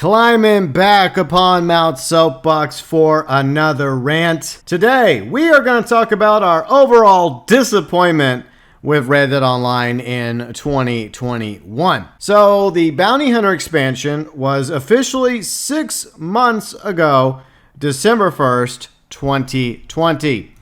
climbing back upon Mount Soapbox for another rant. Today, we are going to talk about our overall disappointment with Red Dead Online in 2021. So, the Bounty Hunter expansion was officially 6 months ago, December 1st, 2020.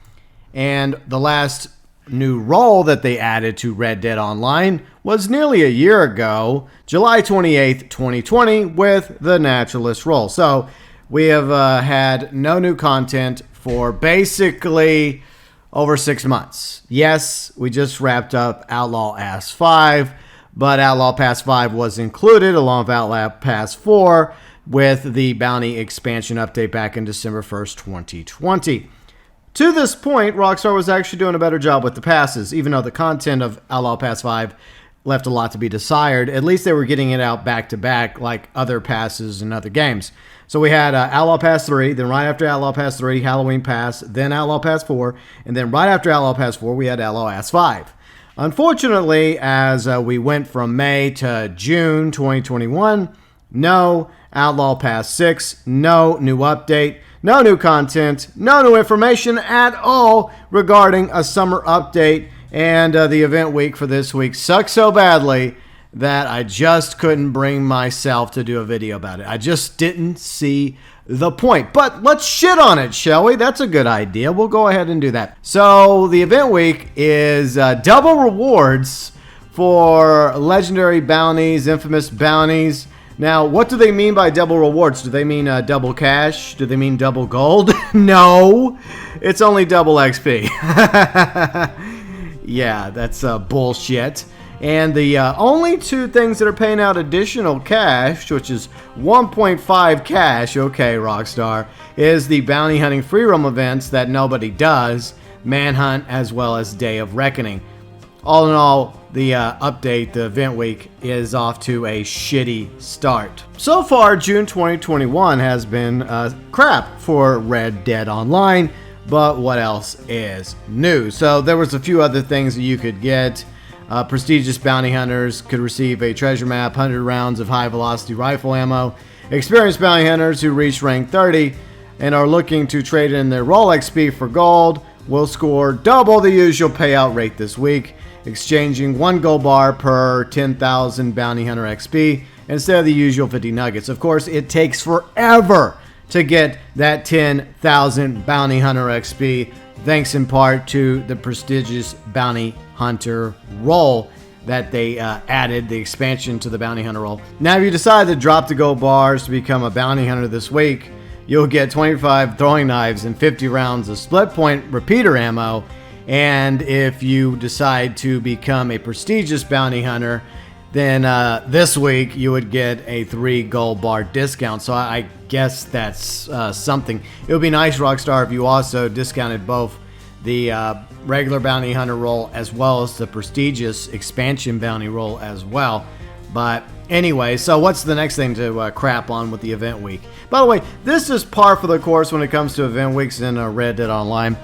And the last new role that they added to Red Dead Online was nearly a year ago, July 28th, 2020, with the Naturalist role. So we have had no new content for basically over 6 months. Yes, we just wrapped up Outlaw Pass 5, but Outlaw Pass 5 was included along with Outlaw Pass 4 with the Bounty expansion update back in December 1st, 2020. To this point, Rockstar was actually doing a better job with the passes, even though the content of Outlaw Pass 5 left a lot to be desired. At least they were getting it out back-to-back like other passes in other games. So we had Outlaw Pass 3, then right after Outlaw Pass 3, Halloween Pass, then Outlaw Pass 4, and then right after Outlaw Pass 4, we had Outlaw Pass 5. Unfortunately, as we went from May to June 2021, no Outlaw Pass 6, no new update, no new content, no new information at all regarding a summer update, and the event week for this week sucked so badly that I just couldn't bring myself to do a video about it. I just didn't see the point. But let's shit on it, shall we? That's a good idea. We'll go ahead and do that. So the event week is double rewards for legendary bounties, infamous bounties. Now, what do they mean by double rewards? Do they mean double cash? Do they mean double gold? No, it's only double XP. Yeah, that's bullshit. And the only two things that are paying out additional cash, which is 1.5 cash, okay, Rockstar, is the bounty hunting free roam events that nobody does, Manhunt, as well as Day of Reckoning. All in all, the update, the event week, is off to a shitty start. So far, June 2021 has been crap for Red Dead Online, but what else is new? So there was a few other things that you could get. Prestigious bounty hunters could receive a treasure map, 100 rounds of high-velocity rifle ammo. Experienced bounty hunters who reach rank 30 and are looking to trade in their roll XP for gold will score double the usual payout rate this week, exchanging 1 gold bar per 10,000 bounty hunter XP instead of the usual 50 nuggets. Of course, it takes forever to get that 10,000 bounty hunter XP, thanks in part to the prestigious bounty hunter role that they added, the expansion to the bounty hunter role. Now, if you decide to drop the gold bars to become a bounty hunter this week, you'll get 25 throwing knives and 50 rounds of split point repeater ammo. And if you decide to become a prestigious bounty hunter, then this week you would get a 3 gold bar discount. So I guess that's something. It would be nice, Rockstar, if you also discounted both the regular bounty hunter role as well as the prestigious expansion bounty role as well. But anyway, so what's the next thing to crap on with the event week? By the way, this is par for the course when it comes to event weeks in Red Dead Online.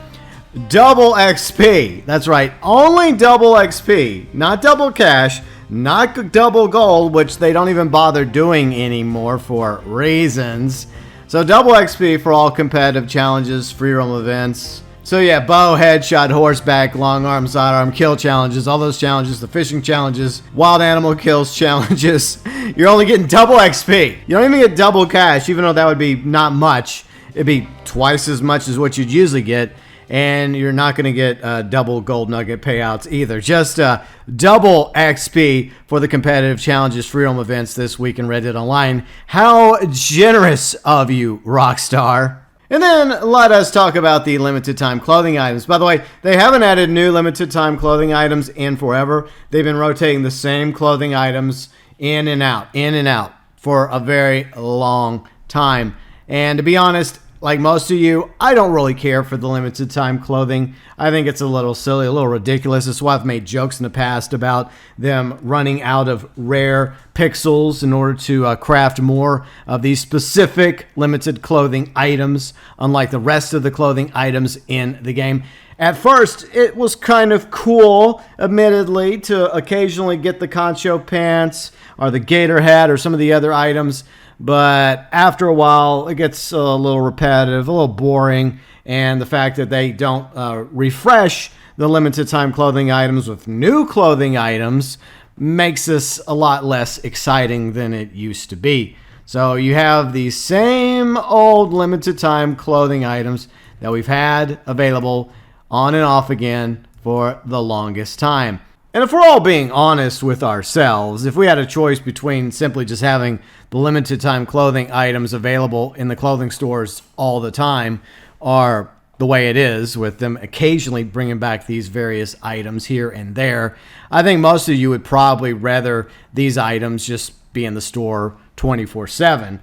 Double XP. That's right. Only double XP. Not double cash. Not double gold, which they don't even bother doing anymore for reasons. So double XP for all competitive challenges, free roam events. So yeah, bow, headshot, horseback, long arm, sidearm, kill challenges, all those challenges, the fishing challenges, wild animal kills challenges. You're only getting double XP. You don't even get double cash, even though that would be not much. It'd be twice as much as what you'd usually get. And you're not going to get double gold nugget payouts either. Just double XP for the competitive challenges free roam events this week in Red Dead Online. How generous of you, Rockstar. And then let us talk about the limited time clothing items. By the way, they haven't added new limited time clothing items in forever. They've been rotating the same clothing items in and out for a very long time. And to be honest, like most of you, I don't really care for the limited time clothing. I think it's a little silly, a little ridiculous. That's why I've made jokes in the past about them running out of rare pixels in order to craft more of these specific limited clothing items, unlike the rest of the clothing items in the game. At first, it was kind of cool, admittedly, to occasionally get the concho pants or the gator hat or some of the other items. but after a while, it gets a little repetitive, a little boring, and the fact that they don't refresh the limited time clothing items with new clothing items makes this a lot less exciting than it used to be. So you have the same old limited time clothing items that we've had available on and off again for the longest time. And if we're all being honest with ourselves, if we had a choice between simply just having the limited time clothing items available in the clothing stores all the time, or the way it is with them occasionally bringing back these various items here and there, I think most of you would probably rather these items just be in the store 24/7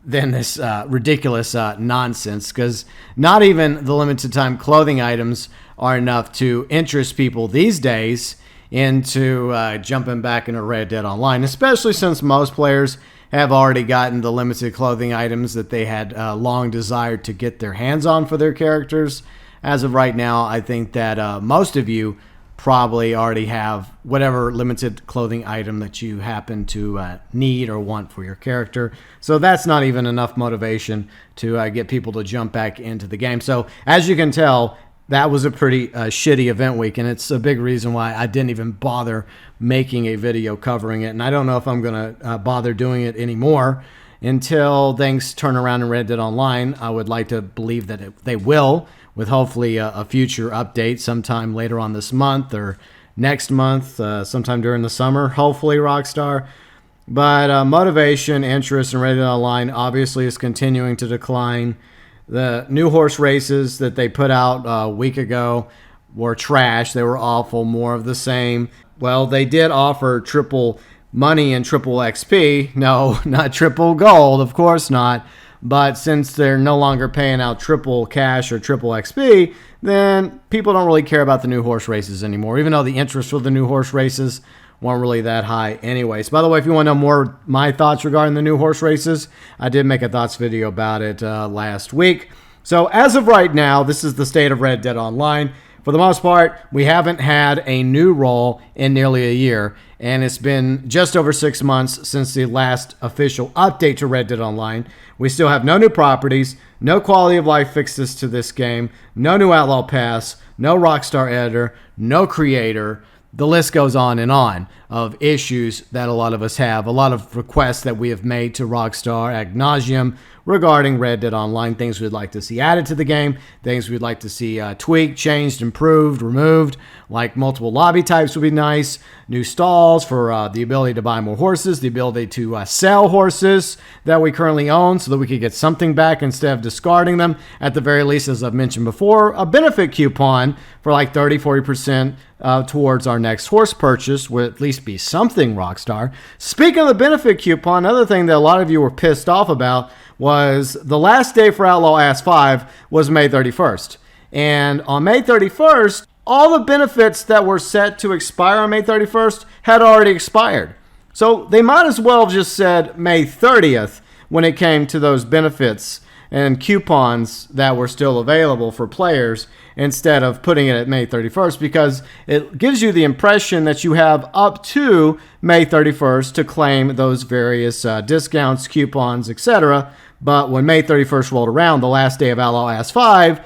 than this ridiculous nonsense, because not even the limited time clothing items are enough to interest people these days into jumping back into Red Dead Online, especially since most players have already gotten the limited clothing items that they had long desired to get their hands on for their characters. As of right now, I think that most of you probably already have whatever limited clothing item that you happen to need or want for your character. So that's not even enough motivation to get people to jump back into the game. So as you can tell, that was a pretty shitty event week, and it's a big reason why I didn't even bother making a video covering it. And I don't know if I'm going to bother doing it anymore until things turn around in Red Dead Online. I would like to believe that they will, with hopefully a future update sometime later on this month or next month, sometime during the summer, hopefully, Rockstar. But motivation, interest in Red Dead Online obviously is continuing to decline. The new horse races that they put out a week ago were trash. They were awful, more of the same. Well, they did offer triple money and triple XP. No, not triple gold, of course not. But since they're no longer paying out triple cash or triple XP, then people don't really care about the new horse races anymore, even though the interest for the new horse races weren't really that high anyways. By the way, if you want to know more my thoughts regarding the new horse races, I did make a thoughts video about it last week. So as of right now, this is the state of Red Dead Online. For the most part, we haven't had a new role in nearly a year, and it's been just over 6 months since the last official update to Red Dead Online. We still have no new properties, no quality of life fixes to this game, no new Outlaw Pass, no Rockstar editor, no creator. The list goes on of issues that a lot of us have, a lot of requests that we have made to Rockstar ad nauseum regarding Red Dead Online, things we'd like to see added to the game, things we'd like to see tweaked, changed, improved, removed, like multiple lobby types would be nice, new stalls for the ability to buy more horses, the ability to sell horses that we currently own so that we could get something back instead of discarding them. At the very least, as I've mentioned before, a benefit coupon for like 30-40% towards our next horse purchase would at least be something, Rockstar. Speaking of the benefit coupon, another thing that a lot of you were pissed off about was the last day for Outlaw Ass 5 was May 31st. And on May 31st, all the benefits that were set to expire on May 31st had already expired. So they might as well have just said May 30th when it came to those benefits and coupons that were still available for players instead of putting it at May 31st, because it gives you the impression that you have up to May 31st to claim those various discounts, coupons, etc. But when May 31st rolled around, the last day of Outlaw Ass 5,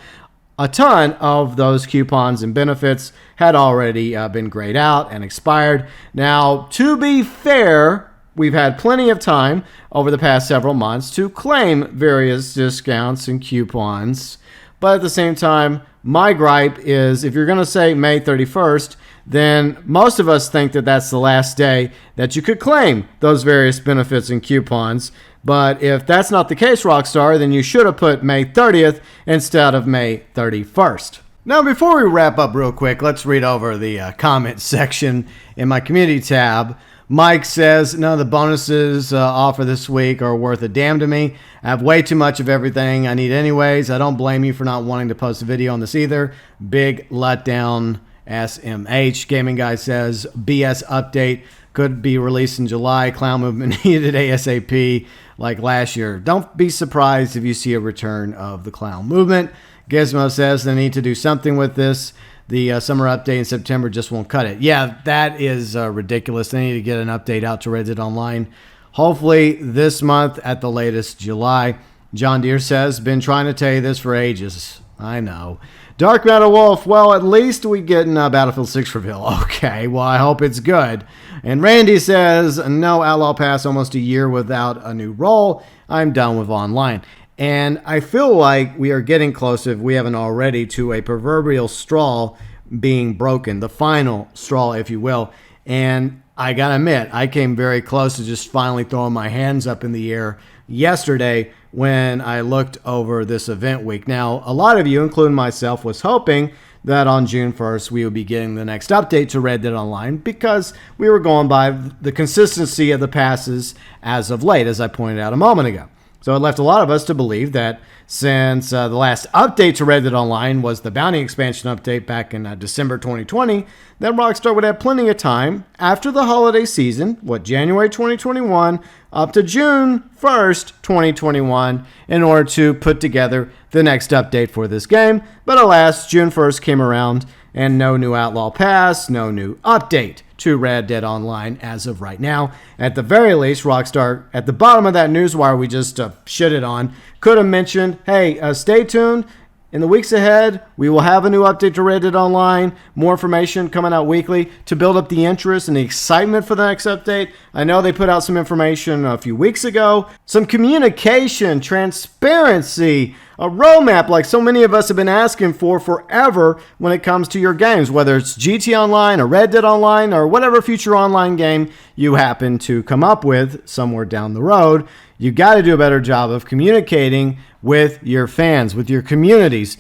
a ton of those coupons and benefits had already been grayed out and expired. Now, to be fair, we've had plenty of time over the past several months to claim various discounts and coupons. But at the same time, my gripe is if you're going to say May 31st, then most of us think that that's the last day that you could claim those various benefits and coupons. But if that's not the case, Rockstar, then you should have put May 30th instead of May 31st. Now, before we wrap up real quick, let's read over the comment section in my community tab. Mike says, none of the bonuses offered this week are worth a damn to me. I have way too much of everything I need anyways. I don't blame you for not wanting to post a video on this either. Big letdown, SMH. Gaming Guy says, BS update could be released in July. Clown movement needed ASAP like last year. Don't be surprised if you see a return of the clown movement. Gizmo says they need to do something with this. The summer update in September just won't cut it. Yeah, that is ridiculous. They need to get an update out to Red Dead Online. hopefully this month, at the latest July. John Deere says, been trying to tell you this for ages. I know. Dark Matter Wolf, well, at least we get in Battlefield 6 reveal. Okay, well, I hope it's good. And Randy says, no Outlaw Pass, almost a year without a new role. I'm done with online. And I feel like we are getting close, if we haven't already, to a proverbial straw being broken, the final straw, if you will. And I gotta admit, I came very close to just finally throwing my hands up in the air yesterday when I looked over this event week. Now, a lot of you, including myself, was hoping that on June 1st we would be getting the next update to Red Dead Online, because we were going by the consistency of the passes as of late, as I pointed out a moment ago. So it left a lot of us to believe that since the last update to Red Dead Online was the bounty expansion update back in December 2020, that Rockstar would have plenty of time after the holiday season, January 2021, up to June 1st, 2021, in order to put together the next update for this game. But alas, June 1st came around and no new Outlaw Pass, no new update to Red Dead Online as of right now. At the very least, Rockstar, at the bottom of that newswire we just shitted on, could have mentioned, hey, stay tuned. In the weeks ahead, we will have a new update to Red Dead Online, more information coming out weekly to build up the interest and the excitement for the next update. I know they put out some information a few weeks ago, some communication, transparency, a roadmap like so many of us have been asking for forever when it comes to your games, whether it's GT Online or Red Dead Online or whatever future online game you happen to come up with somewhere down the road. You got to do a better job of communicating with your fans, with your communities.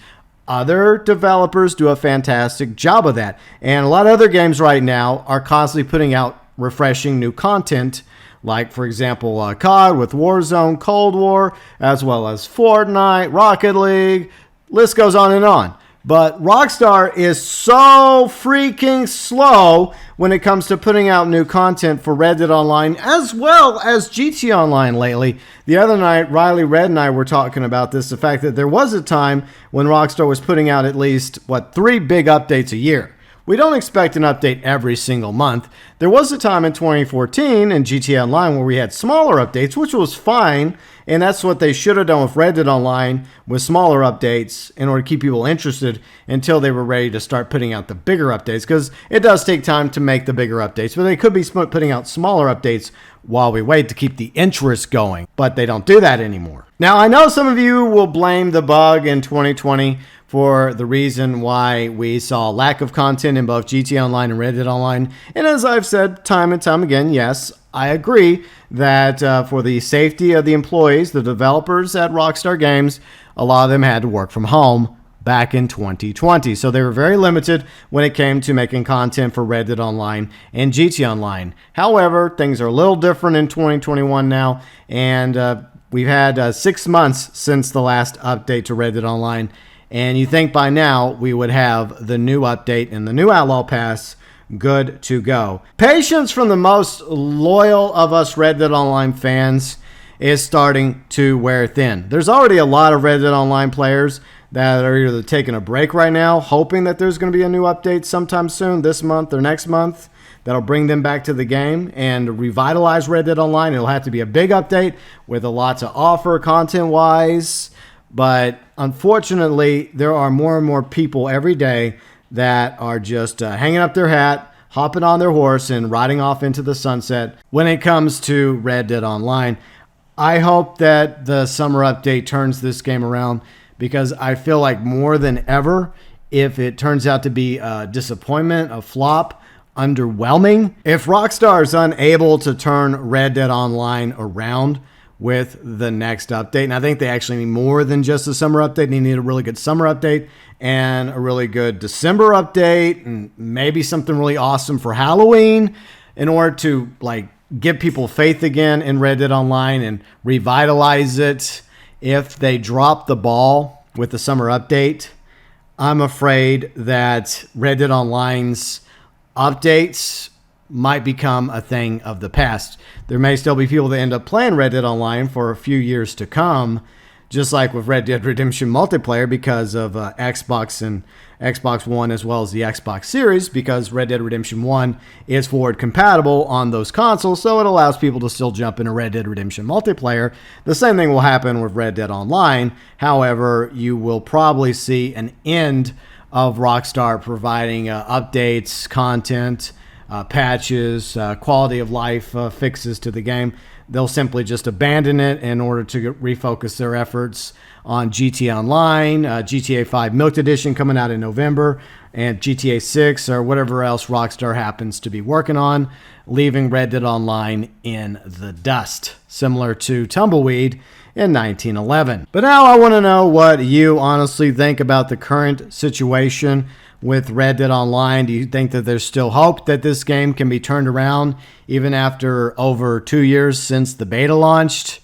Other developers do a fantastic job of that. And a lot of other games right now are constantly putting out refreshing new content, like, for example, COD with Warzone, Cold War, as well as Fortnite, Rocket League. List goes on and on. But Rockstar is so freaking slow when it comes to putting out new content for Red Dead Online, as well as GT Online lately. The other night, Riley Red and I were talking about this, the fact that there was a time when Rockstar was putting out at least, 3 big updates a year. We don't expect an update every single month. There was a time in 2014 in GTA Online where we had smaller updates, which was fine, and that's what they should have done with Red Dead Online, with smaller updates in order to keep people interested until they were ready to start putting out the bigger updates, because it does take time to make the bigger updates, but they could be putting out smaller updates while we wait to keep the interest going, but they don't do that anymore. Now, I know some of you will blame the bug in 2020 for the reason why we saw a lack of content in both GT Online and Red Dead Online. And as I've said time and time again, yes, I agree that for the safety of the employees, the developers at Rockstar Games, a lot of them had to work from home back in 2020. So they were very limited when it came to making content for Red Dead Online and GT Online. However, things are a little different in 2021 now, and we've had 6 months since the last update to Red Dead Online. And you think by now we would have the new update and the new Outlaw Pass good to go. Patience from the most loyal of us Red Dead Online fans is starting to wear thin. There's already a lot of Red Dead Online players that are either taking a break right now, hoping that there's going to be a new update sometime soon, this month or next month, that'll bring them back to the game and revitalize Red Dead Online. It'll have to be a big update with a lot to offer content-wise. But unfortunately, there are more and more people every day that are just hanging up their hat, hopping on their horse, and riding off into the sunset when it comes to Red Dead Online. I hope that the summer update turns this game around, because I feel like more than ever, if it turns out to be a disappointment, a flop, underwhelming, if Rockstar is unable to turn Red Dead Online around with the next update, and I think they actually need more than just a summer update. They need a really good summer update and a really good December update, and maybe something really awesome for Halloween in order to give people faith again in Red Dead Online and revitalize it. If they drop the ball with the summer update, I'm afraid that Red Dead Online's updates might become a thing of the past. There may still be people that end up playing Red Dead Online for a few years to come. just like with Red Dead Redemption multiplayer, because of Xbox and Xbox One as well as the Xbox Series, because Red Dead Redemption 1 is forward compatible on those consoles, so it allows people to still jump into Red Dead Redemption multiplayer. The same thing will happen with Red Dead Online. However, you will probably see an end of Rockstar providing updates, content, patches, quality of life fixes to the game. They'll simply just abandon it in order to refocus their efforts on GTA Online, GTA 5 Milk Edition coming out in November, and GTA 6 or whatever else Rockstar happens to be working on, leaving Red Dead Online in the dust, similar to Tumbleweed in 1911. But now I want to know what you honestly think about the current situation with Red Dead Online. Do you think that there's still hope that this game can be turned around even after over 2 years since the beta launched?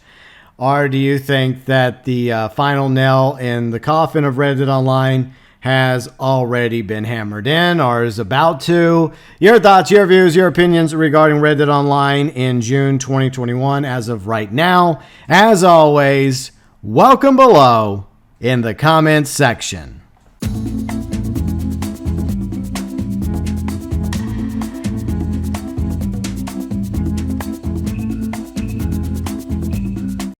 Or do you think that the final nail in the coffin of Red Dead Online has already been hammered in or is about to? Your thoughts, your views, your opinions regarding Red Dead Online in June 2021 as of right now. As always, welcome below in the comments section.